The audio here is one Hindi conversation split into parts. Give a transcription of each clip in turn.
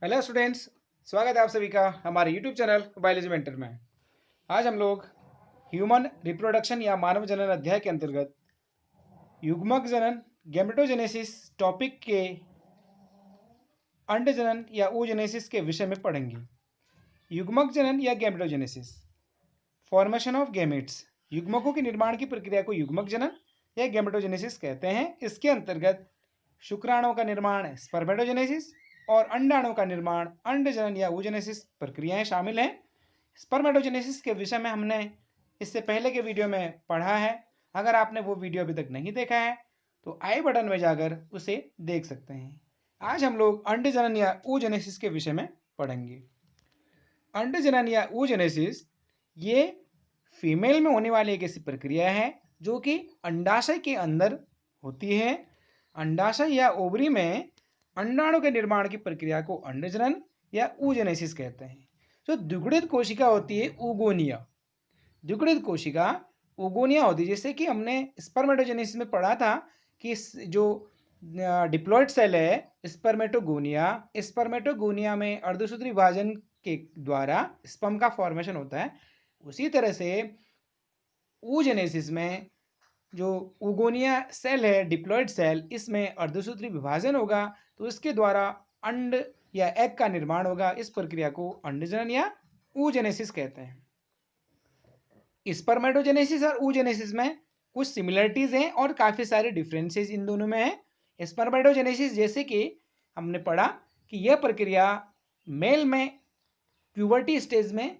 हेलो स्टूडेंट्स, स्वागत है आप सभी का हमारे यूट्यूब चैनल बायोलॉजी मेंटर में। आज हम लोग ह्यूमन रिप्रोडक्शन या मानव जनन अध्याय के अंतर्गत युग्मक जनन गैमेटोजेनेसिस टॉपिक के अंड जनन या oogenesis के विषय में पढ़ेंगे। युग्मक जनन या गैमेटोजेनेसिस, फॉर्मेशन ऑफ गैमेट्स। युग्मकों के निर्माण की प्रक्रिया को युग्मक जनन या गैमेटोजेनेसिस कहते हैं। इसके अंतर्गत शुक्राणुओं का निर्माण स्पर्मेटोजेनेसिस और अंडाणुओं का निर्माण अंड जनन या oogenesis प्रक्रियाएं शामिल हैं। स्पर्मेटोजेनेसिस के विषय में हमने इससे पहले के वीडियो में पढ़ा है। अगर आपने वो वीडियो अभी तक नहीं देखा है तो आई बटन में जाकर उसे देख सकते हैं। आज हम लोग अंड जनन या oogenesis के विषय में पढ़ेंगे। अंड जनन या oogenesis ये फीमेल में होने वाली एक ऐसी प्रक्रिया है जो कि अंडाशय के अंदर होती है। अंडाशय या ओवरी में अंडाणु के निर्माण की प्रक्रिया को अंड जनन या oogenesis कहते हैं। जो द्विगुणित कोशिका होती है oogonia, द्विगुणित कोशिका oogonia होती है। जैसे कि हमने स्पर्मेटोजेनेसिस में पढ़ा था कि जो डिप्लॉइड सेल है स्पर्मेटोगोनिया, स्पर्मेटोगोनिया में अर्धसूत्री विभाजन के द्वारा स्पर्म का फॉर्मेशन होता है। उसी तरह से oogenesis में जो oogonia सेल है डिप्लॉइड सेल, इसमें अर्धसूत्री विभाजन होगा तो इसके द्वारा अंड या एग का निर्माण होगा। इस प्रक्रिया को अंडजनन या oogenesis कहते हैं। स्पर्मेटोजेनेसिस और oogenesis में कुछ सिमिलरिटीज हैं और काफी सारे डिफरेंसेस इन दोनों में है। स्पर्मेटोजेनेसिस जैसे कि हमने पढ़ा कि यह प्रक्रिया मेल में प्यूबर्टी स्टेज में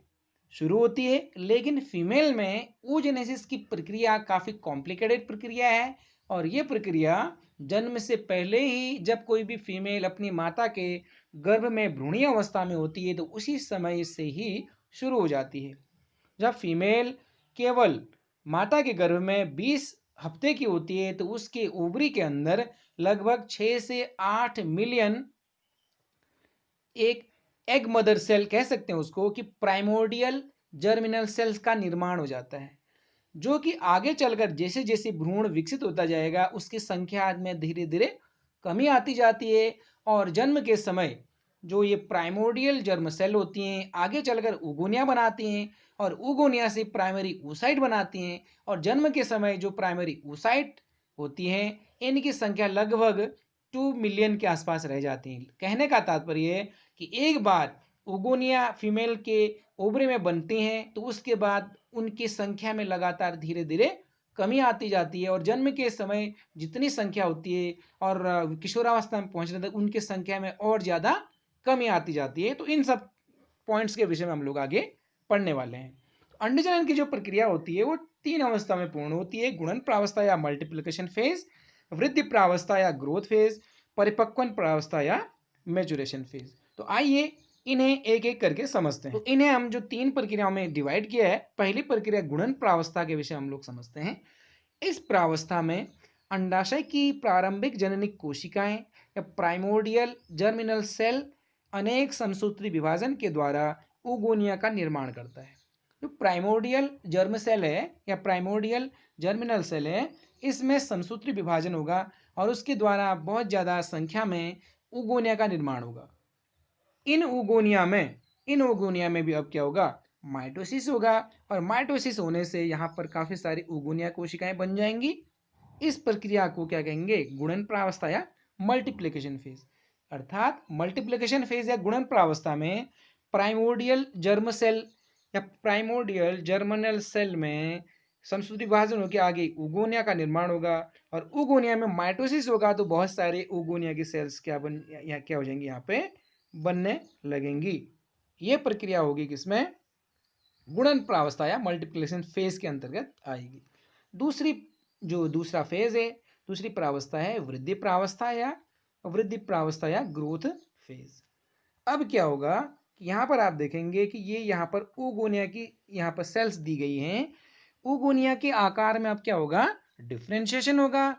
शुरू होती है, लेकिन फीमेल में oogenesis की प्रक्रिया काफी कॉम्प्लिकेटेड प्रक्रिया है और यह प्रक्रिया जन्म से पहले ही जब कोई भी फीमेल अपनी माता के गर्भ में भ्रूणीय अवस्था में होती है तो उसी समय से ही शुरू हो जाती है। जब फीमेल केवल माता के गर्भ में 20 हफ्ते की होती है तो उसके ओवरी के अंदर लगभग 6 से 8 मिलियन एक एग मदर सेल कह सकते हैं उसको कि प्राइमोर्डियल जर्मिनल सेल्स का निर्माण हो जाता है, जो कि आगे चलकर जैसे जैसे भ्रूण विकसित होता जाएगा उसकी संख्या में धीरे धीरे कमी आती जाती है और जन्म के समय जो ये प्राइमोर्डियल जर्म सेल होती हैं आगे चलकर oogonia बनाती हैं और oogonia से प्राइमरी oocyte बनाती हैं और जन्म के समय जो प्राइमरी oocyte होती हैं इनकी संख्या लगभग 2 मिलियन के आसपास रह जाती है। कहने का तात्पर्य है कि एक बार oogonia फीमेल के ओवरी में बनती हैं तो उसके बाद उनकी संख्या में लगातार धीरे धीरे कमी आती जाती है और जन्म के समय जितनी संख्या होती है और किशोरावस्था में पहुंचने तक उनकी संख्या में और ज्यादा कमी आती जाती है। तो इन सब पॉइंट्स के विषय में हम लोग आगे पढ़ने वाले हैं। अंडजनन की जो प्रक्रिया होती है वो 3 अवस्था में पूर्ण होती है: गुणन प्रावस्था या मल्टीप्लिकेशन फेज, वृद्धि प्रावस्था या ग्रोथ फेज, परिपक्वन प्रावस्था या मैचुरेशन फेज। तो आइए इन्हें एक एक करके समझते हैं। तो इन्हें हम जो 3 प्रक्रियाओं में डिवाइड किया है, पहली प्रक्रिया गुणन प्रावस्था के विषय हम लोग समझते हैं। इस प्रावस्था में अंडाशय की प्रारंभिक जननिक कोशिकाएं या प्राइमोर्डियल जर्मिनल सेल अनेक समसूत्री विभाजन के द्वारा oogonia का निर्माण करता है। जो प्राइमोर्डियल जर्म सेल है या प्राइमोर्डियल जर्मिनल सेल है, इसमें समसूत्री विभाजन होगा और उसके द्वारा बहुत ज्यादा संख्या में oogonia का निर्माण होगा। इन oogonia में भी अब क्या होगा, माइटोसिस होगा और माइटोसिस होने से यहाँ पर काफी सारी oogonia कोशिकाएं बन जाएंगी। इस प्रक्रिया को क्या कहेंगे, गुणन प्रावस्था या मल्टीप्लिकेशन फेज। अर्थात मल्टीप्लिकेशन फेज या गुणन प्रावस्था में प्राइमोर्डियल जर्म सेल या प्राइमोर्डियल जर्मिनल सेल में समसूत्री विभाजन होकर आगे oogonia का निर्माण होगा और oogonia में माइटोसिस होगा तो बहुत सारे oogonia की सेल्स क्या हो जाएंगी, यहाँ पे बनने लगेंगी। ये प्रक्रिया होगी किसमें, गुणन प्रावस्था या मल्टीप्लिकेशन फेज के अंतर्गत आएगी। दूसरा फेज है, दूसरी प्रावस्था है वृद्धि प्रावस्था या ग्रोथ फेज। अब क्या होगा कि यहाँ पर आप देखेंगे कि ये यहाँ पर oogonia की यहाँ पर सेल्स दी गई हैं। oogonia के आकार में अब क्या होगा, डिफ्रेंशिएशन होगा।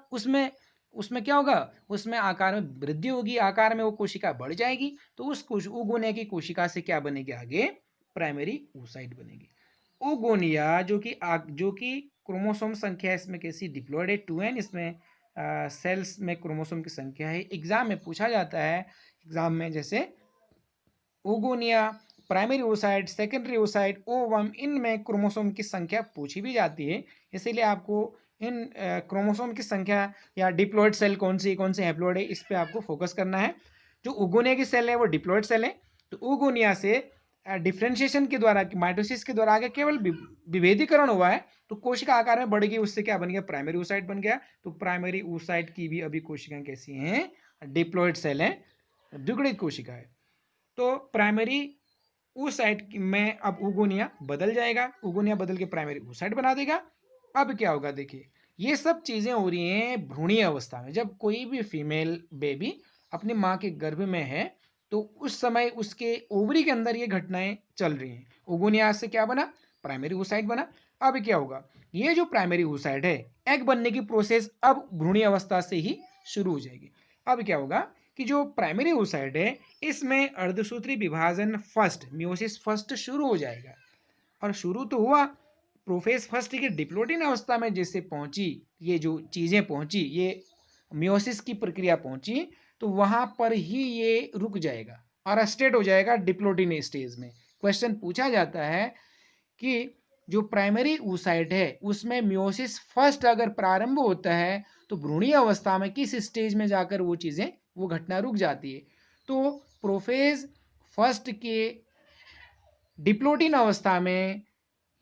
उसमें क्या होगा, उसमें आकार में वृद्धि होगी, आकार में वो कोशिका बढ़ जाएगी तो उस oogonia की कोशिका से क्या बनेगी, आगे प्राइमरी oocyte बनेगी। oogonia जो कि क्रोमोसोम संख्या इसमें कैसी डिप्लॉयड है 2n, इसमें सेल्स में क्रोमोसोम की संख्या है। एग्जाम में पूछा जाता है, एग्जाम में जैसे oogonia, primary oocyte, secondary oocyte, ovum, इनमें क्रोमोसोम की संख्या पूछी भी जाती है। इसीलिए आपको इन क्रोमोसोम की संख्या या डिप्लॉइड सेल कौन से हैप्लॉइड है, इस पे आपको फोकस करना है। जो ओगोनिया की सेल है वो डिप्लॉइड सेल है। तो ओगोनिया से डिफरेंशिएशन के द्वारा, माइटोसिस के द्वारा आगे केवल विभेदीकरण हुआ है, तो कोशिका आकार में बढ़ गई, उससे क्या बन गया, प्राइमरी oocyte बन गया। तो प्राइमरी oocyte की भी अभी कोशिकाएं कैसी हैं, डिप्लॉइड सेल है, द्विगुणित कोशिका है। तो प्राइमरी oocyte में अब उगोनिया बदल जाएगा, उगोनिया बदल के प्राइमरी oocyte बना देगा। अब क्या होगा, देखिए ये सब चीजें हो रही हैं भ्रूणीय अवस्था में। जब कोई भी फीमेल बेबी अपनी माँ के गर्भ में है, तो उस समय उसके ओवरी के अंदर ये घटनाएं चल रही हैं। उगोनिया से क्या बना, प्राइमरी oocyte बना। अब क्या होगा, ये जो प्राइमरी oocyte है, एग बनने की प्रोसेस अब भ्रूणीय अवस्था से ही शुरू हो जाएगी। अब क्या होगा कि जो प्राइमरी oocyte है, इसमें अर्धसूत्री विभाजन फर्स्ट, मियोसिस फर्स्ट शुरू हो जाएगा। और शुरू तो हुआ, प्रोफेज फर्स्ट की डिप्लोटिन अवस्था में जैसे पहुंची, ये जो चीजें पहुंची, ये मियोसिस की प्रक्रिया पहुंची, तो वहां पर ही ये रुक जाएगा और स्टेट हो जाएगा डिप्लोटिन स्टेज में। क्वेश्चन पूछा जाता है कि जो प्राइमरी oocyte है उसमें मियोसिस फर्स्ट अगर प्रारंभ होता है, तो भ्रूणीय अवस्था में किस स्टेज में जाकर वो चीजें, वो घटना रुक जाती है। तो प्रोफेज फर्स्ट के डिप्लोटिन अवस्था में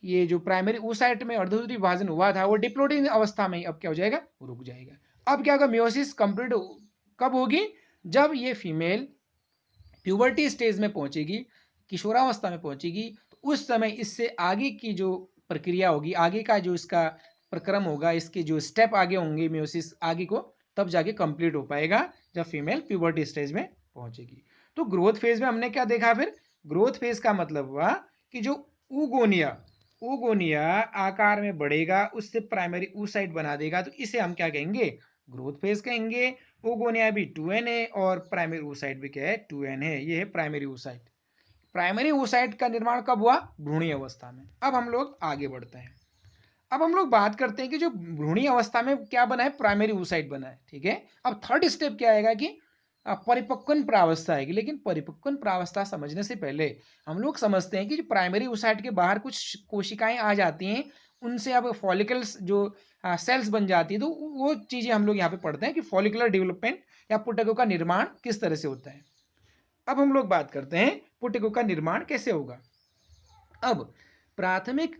ये जो प्राइमरी oocyte में अर्धसूत्री विभाजन हुआ था, वो डिप्लोटिन अवस्था में अब क्या हो जाएगा, रुक जाएगा। अब क्या होगा, मियोसिस कंप्लीट कब होगी, जब ये फीमेल प्यूबर्टी स्टेज में पहुंचेगी, किशोरावस्था में पहुंचेगी, तो उस समय इससे आगे की जो प्रक्रिया होगी, आगे का जो इसका प्रक्रम होगा, इसके जो स्टेप आगे होंगे मियोसिस आगे को, तब जाके कंप्लीट हो पाएगा जब फीमेल प्यूबर्टी स्टेज में पहुंचेगी। तो ग्रोथ फेज में हमने क्या देखा, फिर ग्रोथ फेज का मतलब हुआ कि जो ऊगोनिया ऊगोनिया आकार में बढ़ेगा, उससे प्राइमरी oocyte बना देगा, तो इसे हम क्या कहेंगे, ग्रोथ फेज कहेंगे। ओगोनिया भी 2n है और प्राइमरी oocyte भी क्या है, 2n है। ये है प्राइमरी oocyte। प्राइमरी oocyte का निर्माण कब हुआ, भ्रूणीय अवस्था में। अब हम लोग आगे बढ़ते हैं। अब हम लोग बात करते हैं कि जो भ्रूणीय अवस्था में क्या बना है, प्राइमरी oocyte बना है, ठीक है। अब थर्ड स्टेप क्या आएगा कि परिपक्वन प्रावस्था आएगी। लेकिन परिपक्वन प्रावस्था समझने से पहले हम लोग समझते हैं कि जो प्राइमरी oocyte के बाहर कुछ कोशिकाएं आ जाती हैं, उनसे अब फॉलिकल्स जो सेल्स बन जाती है, तो वो चीजें हम लोग यहाँ पे पढ़ते हैं कि फॉलिकुलर डेवलपमेंट या पुटकों का निर्माण किस तरह से होता है। अब हम लोग बात करते हैं पुटकों का निर्माण कैसे होगा। अब प्राथमिक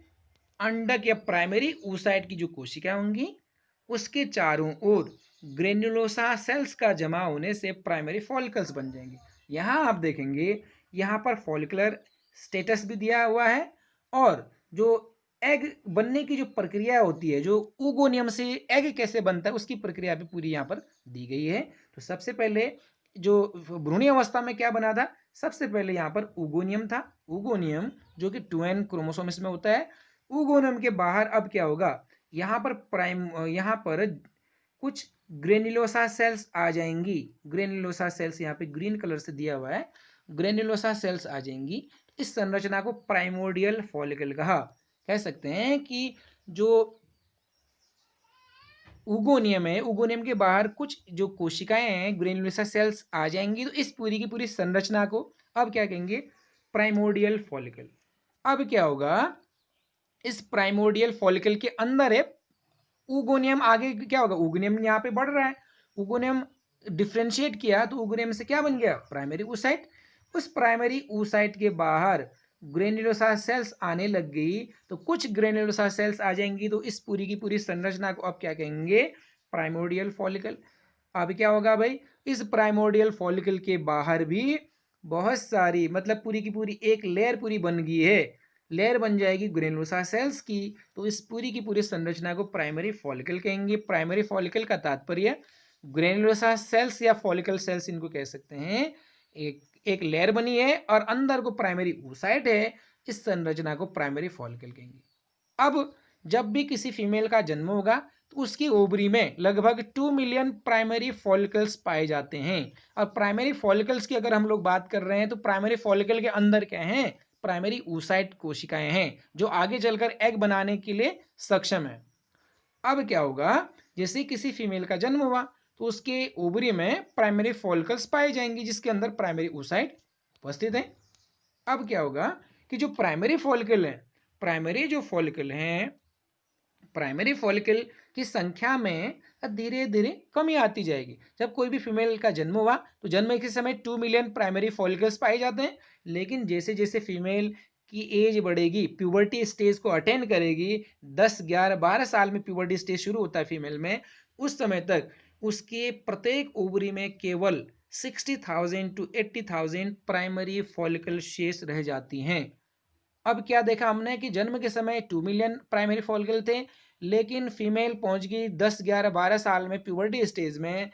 अंडक या प्राइमरी oocyte की जो कोशिकाएं होंगी, उसके चारों ओर ग्रेन्युलोसा सेल्स का जमा होने से प्राइमरी फॉलिकल्स बन जाएंगे। यहां आप देखेंगे, यहां पर फॉलिकुलर स्टेटस भी दिया हुआ है, और जो एग बनने की जो प्रक्रिया होती है, जो ऊगोनियम से एग कैसे बनता है, उसकी प्रक्रिया भी पूरी यहाँ पर दी गई है। तो सबसे पहले जो भ्रूणीय अवस्था में क्या बना था, सबसे पहले यहाँ पर ऊगोनियम था। ऊगोनियम जो कि 2n क्रोमोसोम इसमें होता है। ऊगोनियम के बाहर अब क्या होगा, यहाँ पर कुछ ग्रेन्युलोसा सेल्स आ जाएंगी। ग्रेन्युलोसा सेल्स यहाँ पे ग्रीन कलर से दिया हुआ है, ग्रेन्युलोसा सेल्स आ जाएंगी। इस संरचना को प्राइमोर्डियल फॉलिकल कह सकते हैं कि जो उगोनियम है, उगोनियम के बाहर कुछ जो कोशिकाएं हैं, ग्रेन्युलोसा सेल्स आ जाएंगी, तो इस पूरी की पूरी संरचना को अब क्या कहेंगे, प्राइमोर्डियल फॉलिकल। अब क्या होगा, इस प्राइमोर्डियल फॉलिकल के अंदर है उगोनियम। आगे क्या होगा, उगोनियम यहाँ पे बढ़ रहा है, उगोनियम डिफ्रेंशिएट किया, तो उगोनियम से क्या बन गया, प्राइमरी oocyte। उस प्राइमरी oocyte के बाहर ग्रेन्युलोसा सेल्स आने लग गई, तो कुछ ग्रेन्युलोसा सेल्स आ जाएंगी, तो इस पूरी की पूरी संरचना को अब क्या कहेंगे, प्राइमोर्डियल फॉलिकल। अब क्या होगा भाई, इस प्राइमोर्डियल फॉलिकल के बाहर भी बहुत सारी, मतलब पूरी की पूरी एक लेयर पूरी बन गई है, लेयर बन जाएगी ग्रेनुलोसा सेल्स की। तो इस पूरी की पूरी संरचना को प्राइमरी फॉलिकल कहेंगे। प्राइमरी फॉलिकल का तात्पर्य ग्रेनुलोसा सेल्स या फॉलिकल सेल्स इनको कह सकते हैं। एक लेयर बनी है और अंदर को प्राइमरी oocyte है, इस संरचना को प्राइमरी फॉलिकल कहेंगे। अब जब भी किसी फीमेल का जन्म होगा, तो उसकी ओवरी में लगभग 2 मिलियन प्राइमरी फॉलिकल्स पाए जाते हैं। और प्राइमरी फॉलिकल्स की अगर हम लोग बात कर रहे हैं, तो प्राइमरी फॉलिकल के अंदर क्या है, प्राइमरी oocyte कोशिकाएं हैं, जो आगे चलकर एग बनाने के लिए सक्षम है। अब क्या होगा, जैसे किसी फीमेल का जन्म हुआ, तो उसके ओवरी में प्राइमरी फॉलिकल्स पाए जाएंगे, जिसके अंदर प्राइमरी oocyte उपस्थित है। अब क्या होगा कि जो प्राइमरी फॉलिकल है, प्राइमरी जो फॉलिकल है, प्राइमरी फॉलिकल की संख्या में धीरे धीरे कमी आती जाएगी। जब कोई भी फीमेल का जन्म हुआ तो जन्म के समय 2 मिलियन प्राइमरी फॉलिकल्स पाए जाते हैं, लेकिन जैसे जैसे फीमेल की एज बढ़ेगी, प्यूबर्टी स्टेज को अटेंड करेगी, 10 11 12 साल में प्यूबर्टी स्टेज शुरू होता है फीमेल में, उस समय तक उसके प्रत्येक ओवरी में केवल 60,000 टू 80,000 प्राइमरी फॉलिकल शेष रह जाती हैं। अब क्या देखा हमने कि जन्म के समय 2 मिलियन प्राइमरी फॉलिकल थे, लेकिन फीमेल पहुंच गई 10 11 12 साल में प्यूबर्टी स्टेज में,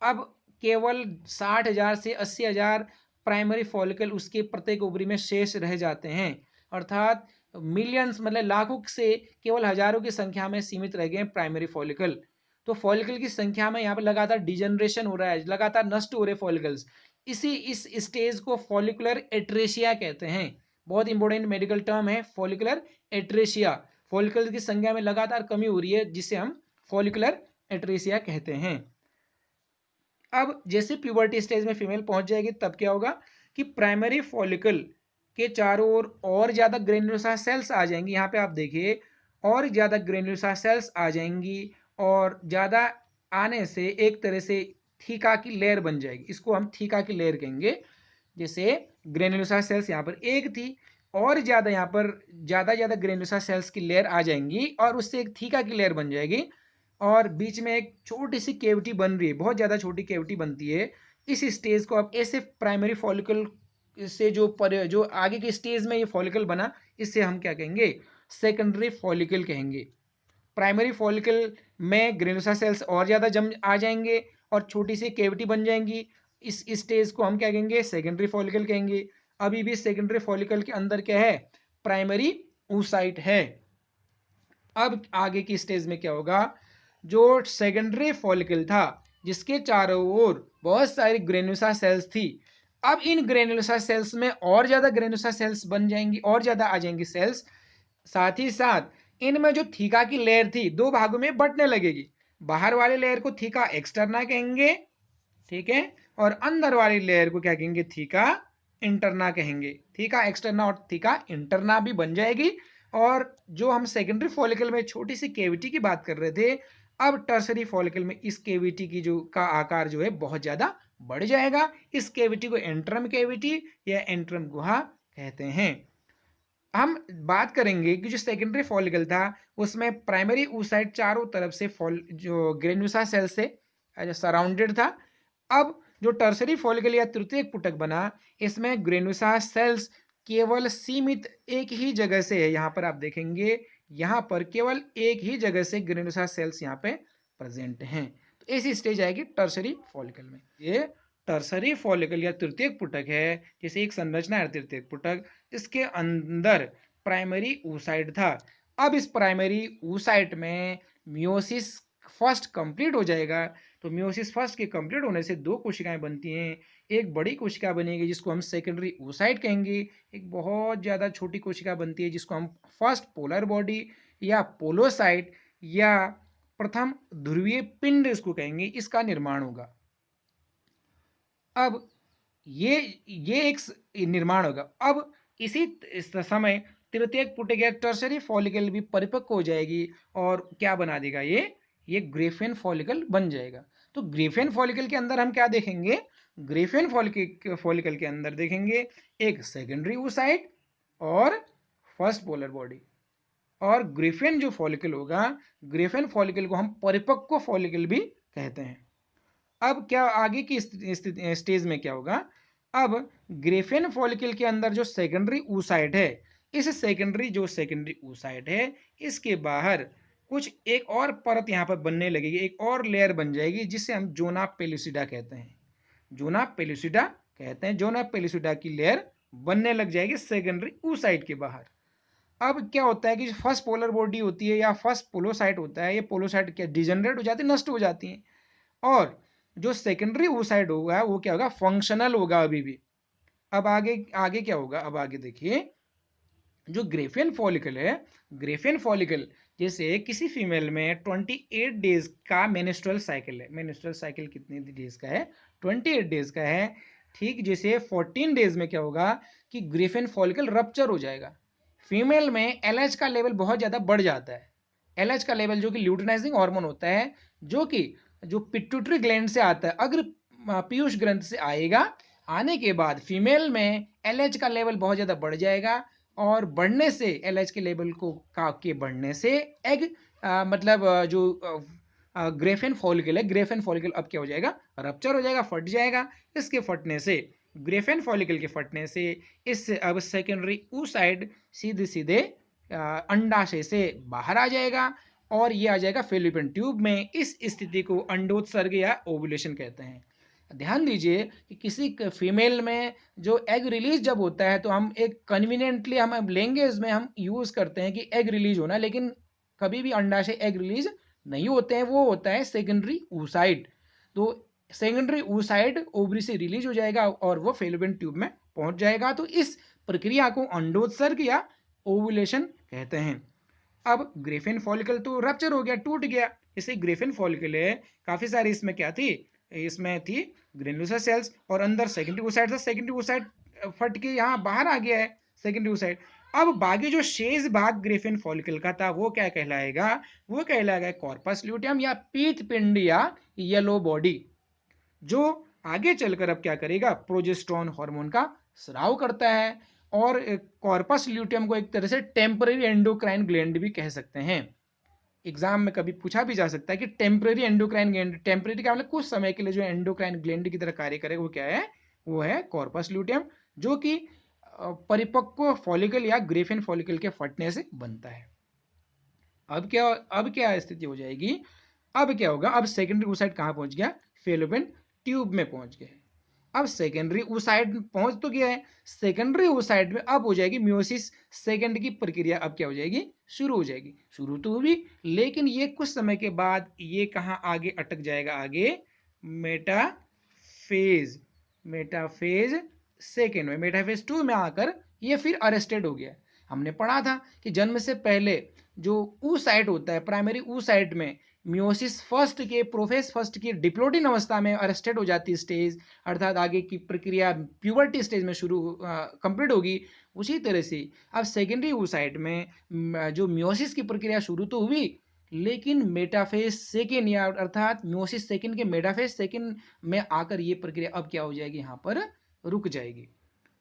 अब केवल 60,000 से 80,000 प्राइमरी फॉलिकल उसके प्रत्येक ओवरी में शेष रह जाते हैं। अर्थात मिलियंस मतलब लाखों से केवल हजारों की संख्या में सीमित रह गए प्राइमरी फॉलिकल। तो फॉलिकल की संख्या में यहाँ पर लगातार डिजनरेशन हो रहा है, लगातार नष्ट हो रहे फॉलिकल्स। इस स्टेज को फॉलिकुलर एट्रेशिया कहते हैं। बहुत इंपॉर्टेंट मेडिकल टर्म है फॉलिकुलर एट्रेशिया। फॉलिकल की संख्या में लगातार कमी हो रही है, जिसे हम फॉलिकुलर एट्रेशिया कहते हैं। अब जैसे प्यूबर्टी स्टेज में फीमेल पहुंच जाएगी, तब क्या होगा कि प्राइमरी फॉलिकल के चारों ओर और ज्यादा ग्रेन्युलोसार सेल्स आ जाएंगी। यहाँ पे आप देखिए, और ज्यादा ग्रेन्युलोसार सेल्स आ जाएंगी, और ज्यादा आने से एक तरह से थीका की लेयर बन जाएगी। इसको हम थीका की लेयर कहेंगे। जैसे ग्रेन्युलोसार सेल्स यहाँ पर एक थी, और ज्यादा यहाँ पर ज्यादा ग्रेन्युलोसार सेल्स की लेयर आ जाएंगी, और उससे एक थीका की लेयर बन जाएगी, और बीच में एक छोटी सी केविटी बन रही है, बहुत ज्यादा छोटी केविटी बनती है। इस स्टेज को आप ऐसे प्राइमरी फॉलिकल से जो आगे के स्टेज में ये फॉलिकल बना, इससे हम क्या कहेंगे, सेकेंडरी फॉलिकल कहेंगे। प्राइमरी फॉलिकल में ग्रेनुलोसार सेल्स और ज्यादा जम आ जाएंगे और छोटी सी केविटी बन जाएंगी। इस स्टेज को हम क्या कहेंगे, सेकेंडरी फॉलिकल कहेंगे। अभी भी सेकेंडरी फॉलिकल के अंदर क्या है, प्राइमरी oocyte है। अब आगे की स्टेज में क्या होगा, जो सेकेंडरी फॉलिकल था जिसके चारों ओर बहुत सारी ग्रेनुलोसार सेल्स थी, अब इन ग्रेनुलोसार सेल्स में और ज्यादा ग्रेनुलोसार सेल्स बन जाएंगी, और ज्यादा आ जाएंगी सेल्स। साथ ही साथ इनमें जो थीका की लेयर थी दो भागों में बंटने लगेगी। बाहर वाली लेयर को थीका एक्सटर्ना कहेंगे, ठीक है, और अंदर वाली लेयर को क्या कहेंगे, थीका इंटरना कहेंगे। थीका एक्सटर्ना और थीका इंटरना भी बन जाएगी। और जो हम सेकेंडरी फॉलिकल में छोटी सी केविटी की बात कर रहे थे, अब टर्सरी फॉलिकल में इस केविटी की जो का आकार जो है बहुत ज्यादा बढ़ जाएगा। इस केविटी को एंट्रम केविटी या एंट्रम गुहा कहते हैं। हम बात करेंगे कि जो सेकेंडरी फॉलिकल था उसमें प्राइमरी oocyte चारों तरफ से जो ग्रेनुलोसार सेल से सराउंडेड था। अब जो टर्सरी फॉलिकल या तृतीयक पुटक बना, इसमें ग्रेनुलोसार सेल्स केवल सीमित एक ही जगह से है। यहाँ पर आप देखेंगे, यहाँ पर केवल एक ही जगह से ग्रेनुलोसार सेल्स यहाँ पे प्रेजेंट हैं। तो ऐसी स्टेज आएगी टर्सरी फॉलिकल में। ये टर्सरी फॉलिकल या तृतीयक पुटक है, जैसे एक संरचना है तृतीयक पुटक, इसके अंदर प्राइमरी oocyte था। अब इस प्राइमरी oocyte में मियोसिस फर्स्ट कंप्लीट हो जाएगा। तो मियोसिस फर्स्ट के कंप्लीट होने से दो कोशिकाएं बनती हैं। एक बड़ी कोशिका बनेगी जिसको हम सेकेंडरी oocyte कहेंगे, एक बहुत ज्यादा छोटी कोशिका बनती है जिसको हम फर्स्ट पोलर बॉडी या पोलोसाइट या प्रथम ध्रुवीय पिंड इसको कहेंगे। इसका निर्माण होगा। अब ये एक निर्माण होगा। अब इसी समय तृतीयक पुटक या टर्सरी फॉलिकल भी परिपक्व हो जाएगी, और क्या बना देगा, ये ग्रेफेन फॉलिकल बन जाएगा। तो ग्रेफेन फॉलिकल के अंदर हम क्या देखेंगे, ग्रेफेन फॉलिकल के अंदर देखेंगे एक सेकेंडरी oocyte और फर्स्ट पोलर बॉडी। और ग्रेफेन जो फॉलिकल होगा, ग्रेफेन फॉलिकल को हम परिपक्व फॉलिकल भी कहते हैं। अब क्या आगे की स्टेज में क्या होगा, अब ग्रेफेन फॉलिकल के अंदर जो सेकेंडरी oocyte है, इस सेकेंडरी oocyte है, इसके बाहर कुछ एक और परत यहाँ पर बनने लगेगी, एक और लेयर बन जाएगी जिसे हम जोना पेलुसिडा कहते हैं। जोना पेलुसिडा कहते हैं, जोना पेलुसिडा की लेयर बनने लग जाएगी सेकेंडरी oocyte के बाहर। अब क्या होता है कि फर्स्ट पोलर बॉडी होती है या फर्स्ट पोलोसाइट होता है, ये पोलोसाइट क्या डिजनरेट हो जाती है, नष्ट हो जाती हैं। और जो सेकेंडरी oocyte होगा वो क्या होगा, फंक्शनल होगा अभी भी। अब आगे आगे क्या होगा, अब आगे देखिए, जो ग्रेफेन फॉलिकल है, ग्रेफेन फॉलिकल जैसे किसी फीमेल में 28 डेज का मेंस्ट्रुअल साइकिल है। मेंस्ट्रुअल साइकिल कितने डेज का है, 28 डेज का है। ठीक जैसे 14 डेज में क्या होगा कि ग्रिफिन फॉलिकल रप्चर हो जाएगा। फीमेल में एलएच का लेवल बहुत ज़्यादा बढ़ जाता है। एलएच का लेवल जो कि ल्यूटिनाइजिंग हार्मोन होता है, जो कि जो पिट्यूटरी ग्लैंड से आता है, अगर पीयूष ग्रंथि से आएगा, आने के बाद फीमेल में एलएच का लेवल बहुत ज़्यादा बढ़ जाएगा और बढ़ने से एलएच के लेवल को के बढ़ने से एग मतलब जो ग्रेफिन फॉलिकल है, ग्रेफिन फॉलिकल अब क्या हो जाएगा, रप्चर हो जाएगा, फट जाएगा। इसके फटने से, ग्रेफिन फॉलिकल के फटने से इससे अब सेकेंडरी oocyte सीधे सीधे अंडाशय से बाहर आ जाएगा और ये आ जाएगा फेलोपियन ट्यूब में। इस स्थिति को अंडोत्सर्ग या ओवुलेशन कहते हैं। ध्यान दीजिए कि किसी फीमेल में जो एग रिलीज जब होता है तो हम एक कन्वीनियंटली हम लैंग्वेज में हम यूज करते हैं कि एग रिलीज होना, लेकिन कभी भी अंडाशय एग रिलीज नहीं होते हैं, वो होता है सेकेंडरी oocyte। तो सेकेंडरी oocyte ओवरी से रिलीज हो जाएगा और वो फेलोपियन ट्यूब में पहुंच जाएगा। तो इस प्रक्रिया को अंडोत्सर्ग या ओवुलेशन कहते हैं। अब ग्रेफिन फॉलिकल तो रप्चर हो गया, टूट गया। इसे ग्रेफिन फॉलिकल है, काफी सारी इसमें क्या थी, इसमें थी ग्रेनुलोसर सेल्स और अंदर सेकेंडरी oocyte था। सेकेंडरी oocyte फट के यहाँ बाहर आ गया है सेकेंडरी oocyte। अब बाकी जो शेष भाग ग्रेफिन फॉलिकल का था वो क्या कहलाएगा, वो कहलाएगा कॉर्पस ल्यूटियम या पीत पिंड या येलो बॉडी, जो आगे चलकर अब क्या करेगा, प्रोजेस्टेरोन हार्मोन का स्राव करता है। और कॉर्पस ल्यूटियम को एक तरह से टेम्पररी एंडोक्राइन ग्लैंड भी कह सकते हैं। एग्जाम में कभी पूछा भी जा सकता है कि टेम्पररी एंडोक्राइन ग्लैंड, टेम्पररी का मतलब कुछ समय के लिए जो एंडोक्राइन ग्लैंड की तरह कार्य करेगा, वो क्या है, वो है कॉर्पस ल्यूटियम, जो कि परिपक्व फॉलिकल या ग्रेफिन फॉलिकल के फटने से बनता है। अब क्या स्थिति हो जाएगी, अब क्या होगा, अब सेकेंडरी oocyte कहाँ पहुंच गया, फेलोपियन ट्यूब में पहुंच गया है। अब सेकेंडरी oocyte पहुंच तो गया है, सेकेंडरी oocyte में अब हो जाएगी मियोसिस सेकेंड की प्रक्रिया, अब क्या हो जाएगी, शुरू हो जाएगी। शुरू तो हुई, लेकिन ये कुछ समय के बाद ये कहाँ आगे अटक जाएगा, आगे मेटाफेज, मेटाफेज सेकेंड में, मेटाफेज 2 में आकर ये फिर अरेस्टेड हो गया। हमने पढ़ा था कि जन्म से पहले जो oocyte होता है, प्राइमरी oocyte में मियोसिस फर्स्ट के, प्रोफेज फर्स्ट की डिप्लोडिन अवस्था में अरेस्टेड हो जाती स्टेज, अर्थात आगे की प्रक्रिया प्यूबर्टी स्टेज में शुरू कंप्लीट होगी। उसी तरह से अब सेकेंडरी oocyte में जो मियोसिस की प्रक्रिया शुरू तो हुई, लेकिन मेटाफेज सेकेंड या अर्थात मियोसिस सेकेंड के मेटाफेज सेकेंड में आकर ये प्रक्रिया अब क्या हो जाएगी, यहाँ पर रुक जाएगी।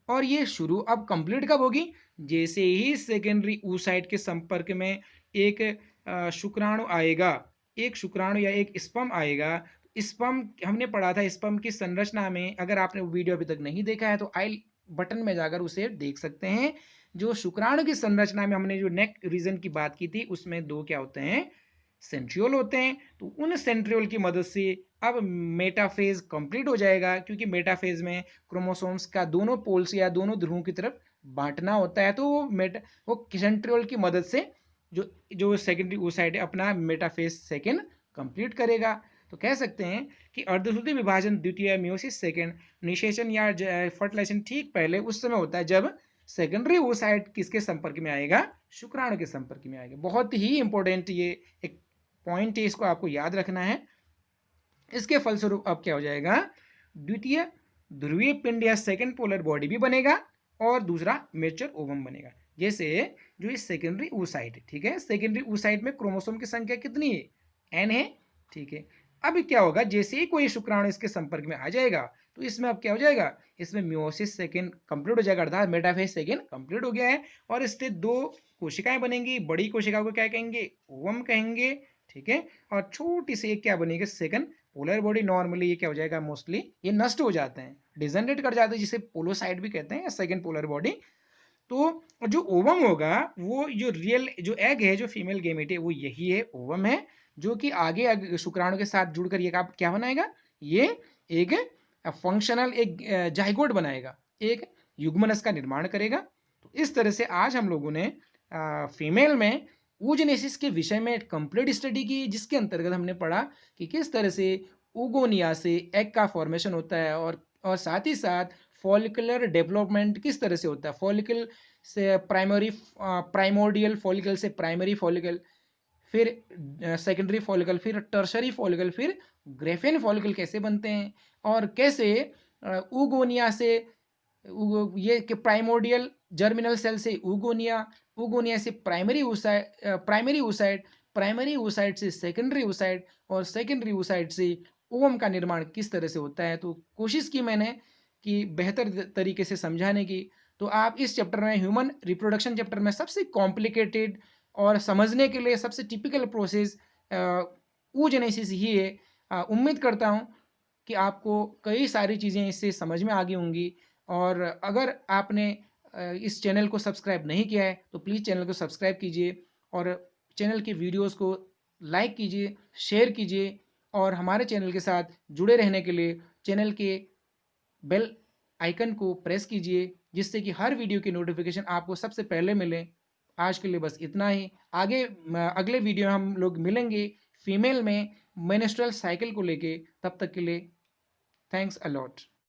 और ये शुरू अब कंप्लीट कब होगी, जैसे ही सेकेंडरी oocyte के संपर्क में एक शुक्राणु आएगा, एक शुक्राणु या एक स्पर्म आएगा। स्पर्म हमने पढ़ा था, स्पर्म की संरचना में, अगर आपने वीडियो अभी तक नहीं देखा है तो आई बटन में जाकर उसे देख सकते हैं। जो शुक्राणु की संरचना में हमने जो नेक रीजन की बात की थी, उसमें दो क्या होते हैं, सेंट्रियोल होते हैं। तो उन सेंट्रियोल की मदद से अब मेटाफेज कंप्लीट हो जाएगा, क्योंकि मेटाफेज में क्रोमोसोम्स का दोनों पोल्स या दोनों ध्रुवों की तरफ बांटना होता है। तो वो सेंट्रियोल की मदद से जो जो सेकेंडरी oocyte है अपना मेटाफेज सेकेंड कंप्लीट करेगा। तो कह सकते हैं कि अर्धसूत्री विभाजन द्वितीय, मियोसिस सेकेंड, निषेचन या फर्टिलाइजेशन ठीक पहले उस समय होता है जब सेकेंडरी oocyte किसके संपर्क में आएगा, शुक्राणु के संपर्क में आएगा। बहुत ही इंपॉर्टेंट ये एक पॉइंट है, इसको आपको याद रखना है। इसके फलस्वरूप अब क्या हो जाएगा, द्वितीय ध्रुवीय पिंड या सेकेंड पोलर बॉडी भी बनेगा और दूसरा मेच्योर ओवम बनेगा। जैसे जो ये सेकेंडरी oocyte है, ठीक है, सेकेंडरी oocyte में क्रोमोसोम की संख्या कितनी है, n है, ठीक है। अब क्या होगा, जैसे ही कोई शुक्राणु इसके संपर्क में आ जाएगा तो इसमें अब क्या हो जाएगा, इसमें मियोसिस सेकेंड कंप्लीट हो जाएगा, अर्थात मेटाफेज सेकेंड कंप्लीट हो गया है। और इससे दो कोशिकाएं बनेंगी, बड़ी कोशिका को क्या कहेंगे, ओवम कहेंगे, ठीक है। और छोटी सी एक क्या बनेगी, सेकंड पोलर बॉडी। नॉर्मली ये क्या हो जाएगा, मोस्टली ये नष्ट हो जाते हैं, डिजनरेट कर जाते हैं, जिसे पोलोसाइट भी कहते हैं, सेकंड पोलर बॉडी। तो जो ओवम होगा, वो जो रियल जो एग है, जो फीमेल गेमेट है, वो यही है, ओवम है, जो कि आगे शुक्राणु के साथ जुड़कर ये क्या बनाएगा, ये एक फंक्शनल एक जाइगोट बनाएगा, एक युग्मनस का निर्माण करेगा। तो इस तरह से आज हम लोगों ने फीमेल में oogenesis के विषय में कंप्लीट स्टडी की, जिसके अंतर्गत हमने पढ़ा कि किस तरह से oogonia से एग का फॉर्मेशन होता है और साथ ही साथ फॉलिकुलर डेवलपमेंट किस तरह से होता है, फॉलिकल से प्राइमोर्डियल फॉलिकल से प्राइमरी फॉलिकल, फिर सेकेंडरी फॉलिकल, फिर टर्शरी फॉलिकल, फिर ग्रेफिन फॉलिकल कैसे बनते हैं, और कैसे ऊगोनिया से ये कि प्राइमोर्डियल जर्मिनल सेल से ऊगोनिया, ऊगोनिया से प्राइमरी oocyte से सेकेंडरी oocyte और सेकेंडरी oocyte से ओवम का निर्माण किस तरह से होता है। तो कोशिश की मैंने कि बेहतर तरीके से समझाने की। तो आप इस चैप्टर में, ह्यूमन रिप्रोडक्शन चैप्टर में, सबसे कॉम्प्लिकेटेड और समझने के लिए सबसे टिपिकल प्रोसेस oogenesis ही है। उम्मीद करता हूँ कि आपको कई सारी चीज़ें इससे समझ में आ गई होंगी। और अगर आपने इस चैनल को सब्सक्राइब नहीं किया है तो प्लीज़ चैनल को सब्सक्राइब कीजिए और चैनल के वीडियोस को लाइक कीजिए, शेयर कीजिए और हमारे चैनल के साथ जुड़े रहने के लिए चैनल के बेल आइकन को प्रेस कीजिए, जिससे कि हर वीडियो की नोटिफिकेशन आपको सबसे पहले मिले। आज के लिए बस इतना ही। आगे अगले वीडियो में हम लोग मिलेंगे फीमेल में मेंस्ट्रुअल साइकिल को लेके। तब तक के लिए थैंक्स अ लॉट।